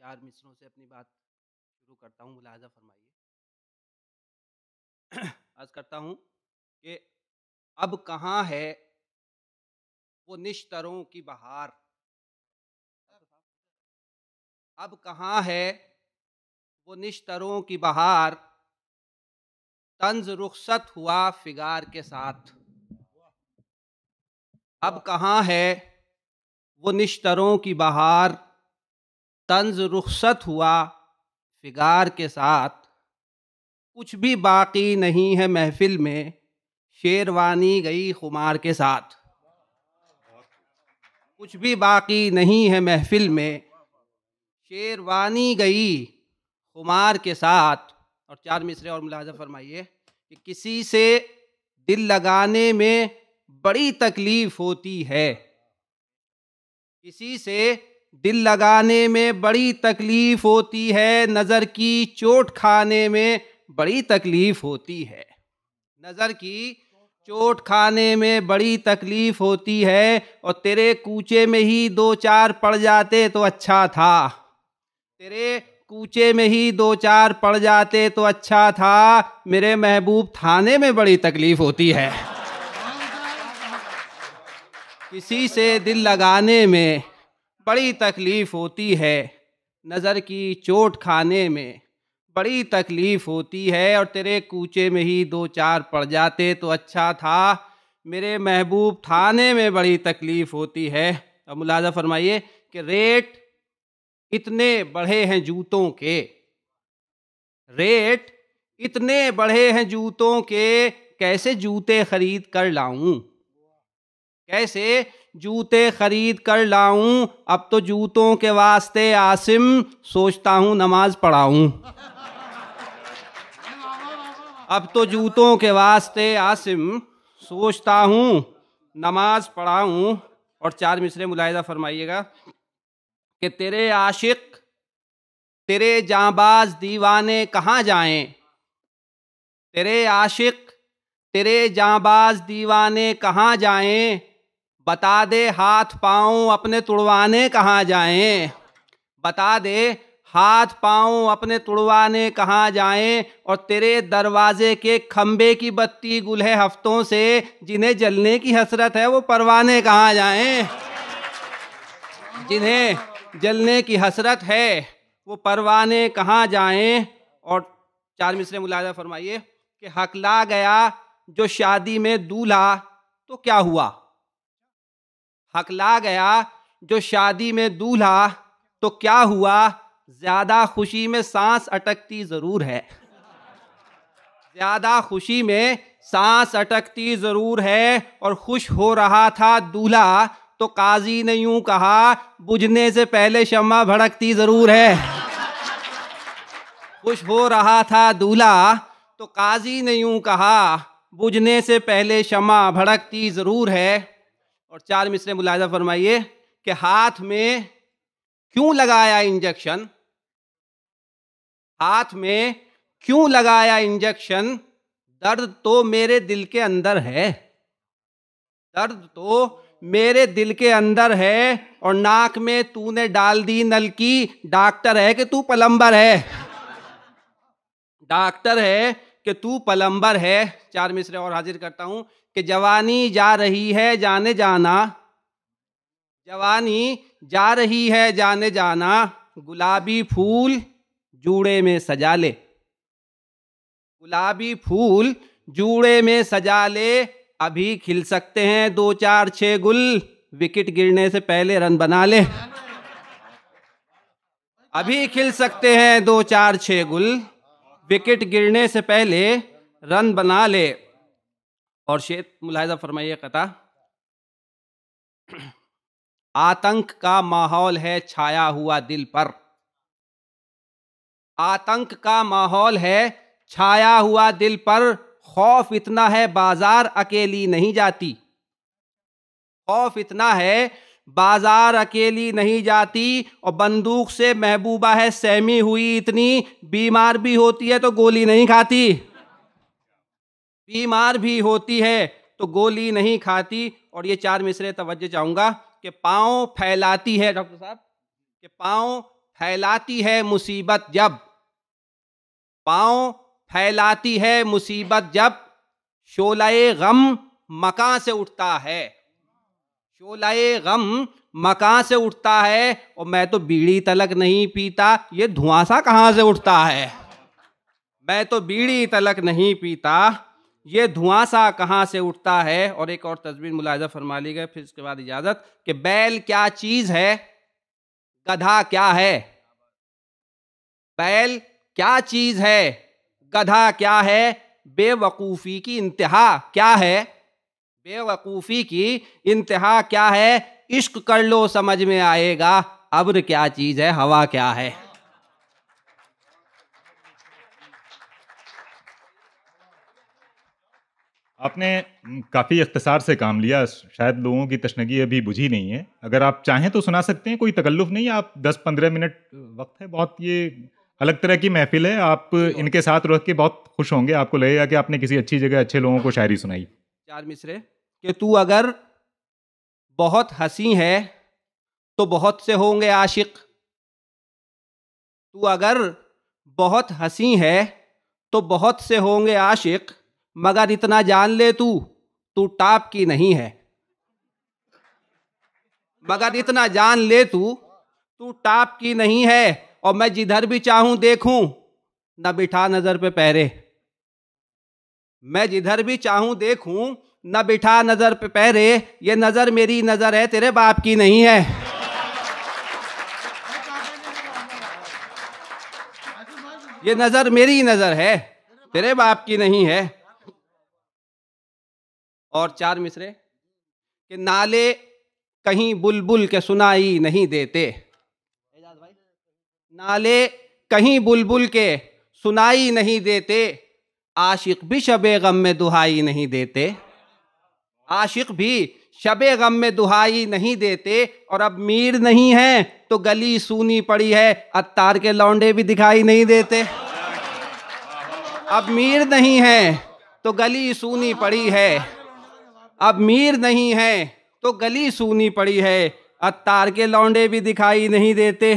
4 मिसरों से अपनी बात शुरू करता हूँ, मुलाहज़ा फ़रमाइए। अर्ज़ करता हूँ कि अब कहाँ है वो निश्तरों की बहार, अब कहाँ है वो निश्तरों की बहार, तंज़ रुख़सत हुआ फ़िगार के साथ। अब कहाँ है वो निश्तरों की बहार, तंज़ रुख़सत हुआ फ़िगार के साथ। कुछ भी बाक़ी नहीं है महफ़िल में, शेरवानी गई खुमार के साथ। कुछ भी बाक़ी नहीं है महफ़िल में, शेरवानी गई खुमार के साथ। और 4 मिसरे और मुलाहज़ा फ़रमाइए कि किसी से दिल लगाने में बड़ी तकलीफ़ होती है, किसी से दिल लगाने में बड़ी तकलीफ़ होती है, नज़र की चोट खाने में बड़ी तकलीफ़ होती है, नज़र की चोट खाने में बड़ी तकलीफ़ होती है। और तेरे कूचे में ही 2-4 पड़ जाते तो अच्छा था, तेरे कूचे में ही 2-4 पड़ जाते तो अच्छा था, मेरे महबूब थाने में बड़ी तकलीफ़ होती है। किसी से दिल लगाने में बड़ी तकलीफ़ होती है, नज़र की चोट खाने में बड़ी तकलीफ़ होती है। और तेरे कूचे में ही 2-4 पड़ जाते तो अच्छा था, मेरे महबूब थाने में बड़ी तकलीफ़ होती है। अब मुलाहज़ा फ़रमाइए कि रेट इतने बढ़े हैं जूतों के, रेट इतने बढ़े हैं जूतों के, कैसे जूते खरीद कर लाऊं, कैसे जूते खरीद कर लाऊं। अब तो जूतों के वास्ते आसिम सोचता हूं नमाज पढ़ाऊं, अब तो जूतों के वास्ते आसिम सोचता हूं नमाज पढ़ाऊं। और 4 मिसरे मुलाहिज़ा फरमाइएगा कि तेरे आशिक तेरे जांबाज दीवाने कहाँ जाएं, तेरे आशिक तेरे जांबाज दीवाने कहाँ जाएं, बता दे हाथ पाँव अपने तुड़वाने कहाँ जाएं, बता दे हाथ पाँव अपने तुड़वाने कहाँ जाएं। और तेरे दरवाजे के खंबे की बत्ती गुल है हफ्तों से, जिन्हें जलने की हसरत है वो परवाने कहाँ जाएं, जिन्हें जलने की हसरत है वो परवाने कहाँ जाएं। और 4 मिसरे मुलाहिज़ा फरमाइए कि हकला गया जो शादी में दूल्हा तो क्या हुआ, हकला गया जो शादी में दूल्हा तो क्या हुआ, ज्यादा खुशी में सांस अटकती जरूर है, ज्यादा खुशी में सांस अटकती जरूर है। और खुश हो रहा था दूल्हा तो काजी ने यूं कहा, बुझने से पहले शम्मा भड़कती जरूर है। खुश हो रहा था दूल्हा तो काजी ने यूं कहा, बुझने से पहले शम्मा भड़कती जरूर है। और 4 मिसरे मुलाहिज़ा फरमाइए कि हाथ में क्यों लगाया इंजेक्शन, हाथ में क्यों लगाया इंजेक्शन, दर्द तो मेरे दिल के अंदर है, दर्द तो मेरे दिल के अंदर है। और नाक में तूने डाल दी नल की, डॉक्टर है कि तू प्लम्बर है, डॉक्टर है कि तू प्लम्बर है। 4 मिसरे और हाजिर करता हूं कि जवानी जा रही है जाने जाना, जवानी जा रही है जाने जाना, गुलाबी फूल जूड़े में सजा ले, गुलाबी फूल जूड़े में सजा ले। अभी खिल सकते हैं 2-4-6 गुल, विकेट गिरने से पहले रन बना ले, अभी खिल सकते हैं 2-4-6 गुल, विकेट गिरने से पहले रन बना ले। और शेर मुलाहिज़ा फरमाइए कता, आतंक का माहौल है छाया हुआ दिल पर, आतंक का माहौल है छाया हुआ दिल पर, खौफ इतना है बाजार अकेली नहीं जाती, खौफ इतना है बाजार अकेली नहीं जाती। और बंदूक से महबूबा है सहमी हुई इतनी, बीमार भी होती है तो गोली नहीं खाती, बीमार भी होती है तो गोली नहीं खाती। और ये 4 मिसरे तवज्जो चाहूंगा कि पाँव फैलाती है, डॉक्टर साहब, कि पाँव फैलाती है मुसीबत जब, पाँव फैलाती है मुसीबत जब, शोलाए गम मकां से उठता है, शोलाए गम मकां से उठता है। और मैं तो बीड़ी तलक नहीं पीता, ये धुआं सा कहाँ से उठता है। मैं तो बीड़ी तलक नहीं पीता, ये धुआं सा कहाँ से उठता है। और एक और तस्वीर मुलाहिजा फरमा ली गई, फिर इसके बाद इजाजत कि बैल क्या चीज है, गधा क्या है। बैल क्या चीज है, गधा क्या है। बेवकूफ़ी की इंतहा क्या है, बेवकूफ़ी की इंतहा क्या है। इश्क कर लो समझ में आएगा, अब्र क्या चीज है, हवा क्या है। आपने काफ़ी इख्तिसार से काम लिया, शायद लोगों की तशनगी अभी बुझी नहीं है। अगर आप चाहें तो सुना सकते हैं, कोई तकल्लुफ़ नहीं है। आप 10-15 मिनट वक्त है बहुत, ये अलग तरह की महफिल है। आप इनके साथ रह के बहुत खुश होंगे, आपको लगेगा कि आपने किसी अच्छी जगह अच्छे लोगों को शायरी सुनाई। चार मिसरे कि तू अगर बहुत हंसी है तो बहुत से होंगे आशिक, तू अगर बहुत हंसी है तो बहुत से होंगे आशिक, मगर इतना जान ले तू तू टाप की नहीं है। मगर इतना जान ले तू टाप की नहीं है। और मैं जिधर भी चाहूं देखूं न बिठा नजर पे पहरे, मैं जिधर भी चाहूं देखूं न बिठा नजर पे पहरे। ये नजर मेरी नजर है, तेरे बाप की नहीं है। ये नजर मेरी नजर है, तेरे बाप की नहीं है। और चार मिसरे कि नाले कहीं बुलबुल के सुनाई नहीं देते, नाले कहीं बुलबुल के सुनाई नहीं देते। आशिक भी शबे गम में दुहाई नहीं देते, आशिक भी शबे गम में दुहाई नहीं देते। और अब मीर नहीं है तो गली सूनी पड़ी है, अत्तार के लौंडे भी दिखाई नहीं देते। अब मीर नहीं है तो गली सूनी पड़ी है, अब मीर नहीं है तो गली सूनी पड़ी है, अत्तार के लौंडे भी दिखाई नहीं देते,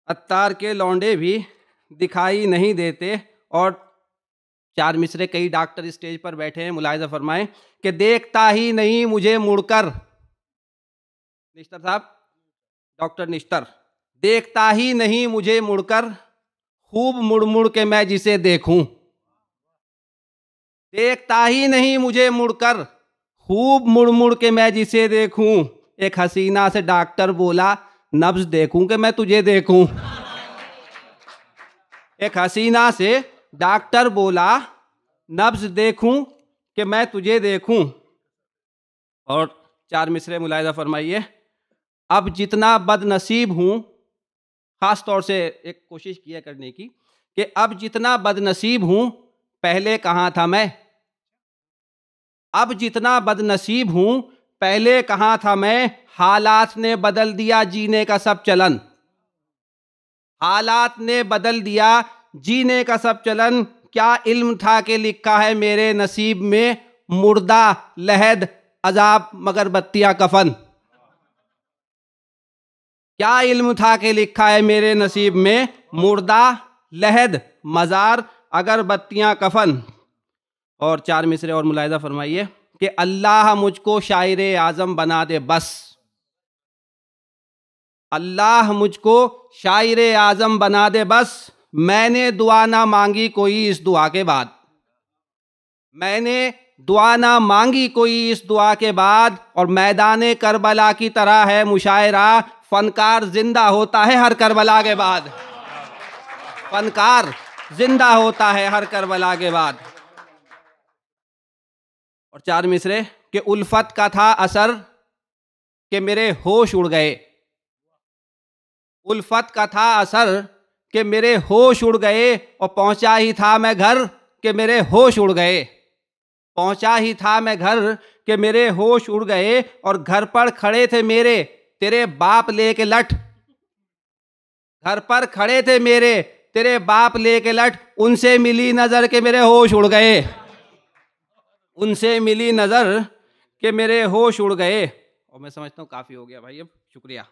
अत्तार के लौंडे भी दिखाई नहीं देते। और चार मिसरे कई डॉक्टर स्टेज पर बैठे हैं, मुलाहिजा फरमाएं कि देखता ही नहीं मुझे मुड़कर, निश्तर साहब, डॉक्टर निश्तर, देखता ही नहीं मुझे मुड़कर, खूब मुड़ मुड़ के मैं जिसे देखूं, देखता ही नहीं मुझे मुड़कर, खूब मुड़ मुड़ के मैं जिसे देखूं। एक हसीना से डॉक्टर बोला, नब्ज देखूं कि मैं तुझे देखूं। एक हसीना से डॉक्टर बोला, नब्ज देखूं कि मैं तुझे देखूं। और चार मिसरे मुलाहिजा फरमाइए, अब जितना बदनसीब हूं, खास तौर से एक कोशिश किया करने की कि अब जितना बदनसीब हूं पहले कहाँ था मैं, अब जितना बदनसीब हूं पहले कहाँ था मैं। हालात ने बदल दिया जीने का सब चलन, हालात ने बदल दिया जीने का सब चलन। क्या इल्म था कि लिखा है मेरे नसीब में, मुर्दा लहद अजाब मगर बत्तियां कफन। क्या इल्म था कि लिखा है मेरे नसीब में, मुर्दा लहद मजार अगर बत्तियां कफन। और चार मिसरे और मुलाहिजा फरमाइए कि अल्लाह मुझको शायर आजम बना दे बस, अल्लाह मुझको शायर आजम बना दे बस। मैंने दुआ ना मांगी कोई इस दुआ के बाद, मैंने दुआ ना मांगी कोई इस दुआ के बाद। और मैदान करबला की तरह है मुशायरा, फनकार जिंदा होता है हर करबला के बाद, फनकार जिंदा होता है हर करबला के बाद। और चार मिसरे कि उल्फत का था असर कि मेरे होश उड़ गए, उल्फत का था असर कि मेरे होश उड़ गए। और पहुंचा ही था मैं घर कि मेरे होश उड़ गए, पहुंचा ही था मैं घर कि मेरे होश उड़ गए। और घर पर खड़े थे मेरे तेरे बाप लेके लठ, घर पर खड़े थे मेरे तेरे बाप लेके लठ। उनसे मिली नजर के मेरे होश उड़ गए, उनसे मिली नजर के मेरे होश उड़ गए। और मैं समझता हूँ काफी हो गया भाई, अब शुक्रिया।